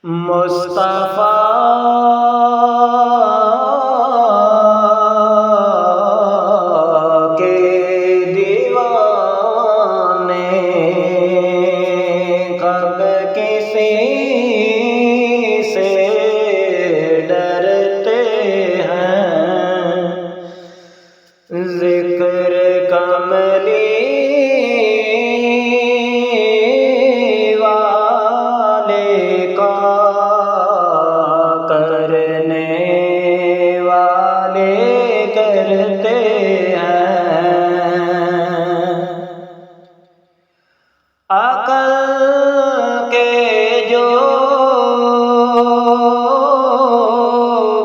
مصطفیٰ کے دیوانے کب کسی سے ڈرتے ہیں، ذکر کملی کرتے ہیں۔ عقل کے جو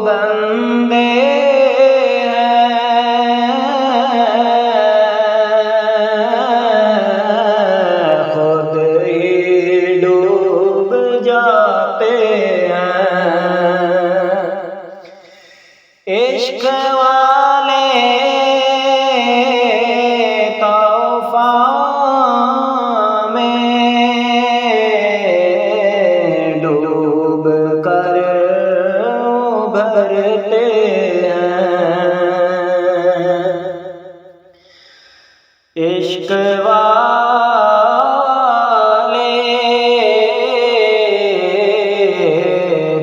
بندے ہیں، خود ہی ڈوب جاتے ہیں۔ عشق والے طوفان میں ڈوب کر ابھرتے ہیں۔ عشق والے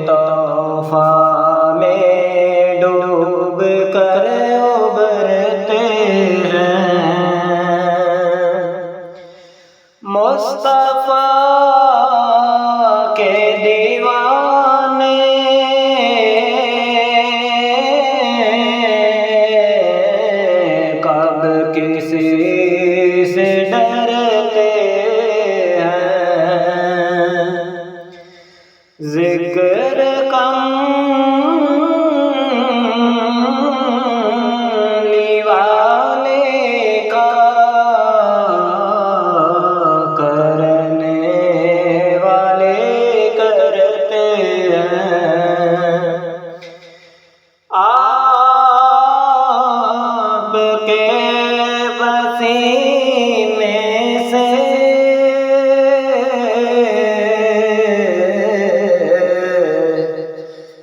طوفان میں ڈوب کر ابھرتے ہیں۔ مصطفیٰ کے دیوانے کب کسی سے ڈرتے ہیں، ذکر کملی والے کا کرنے والے کرتے ہیں۔ آپ کے پسینے سے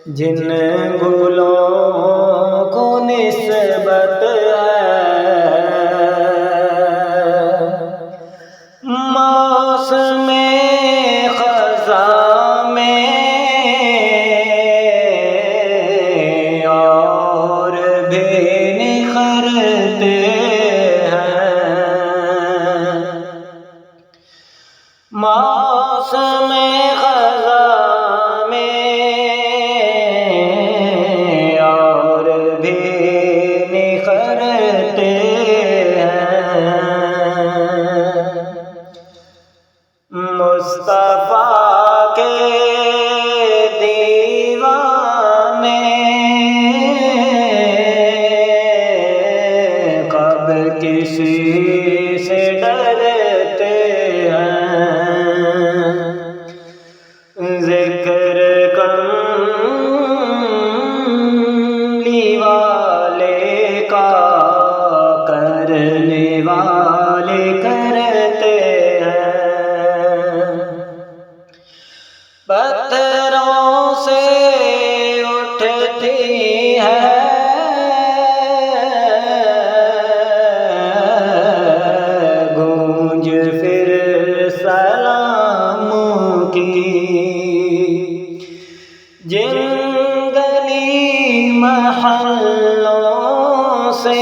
جن گلوں کو نسبت ہے، موسم خزاں میں اور بھی نکھرتے ہیں۔ موسم خزاں میں اور بھی نکھرتے ہیں۔ مصطفیٰ کے دیوانے کب کسی سے ڈرتے ہیں، ذکر کملی والے کا کرنے والے کرتے ہیں۔ پتھروں سے اٹھتی ہے گونج پھر سلام کی، جن گلی محلوں سے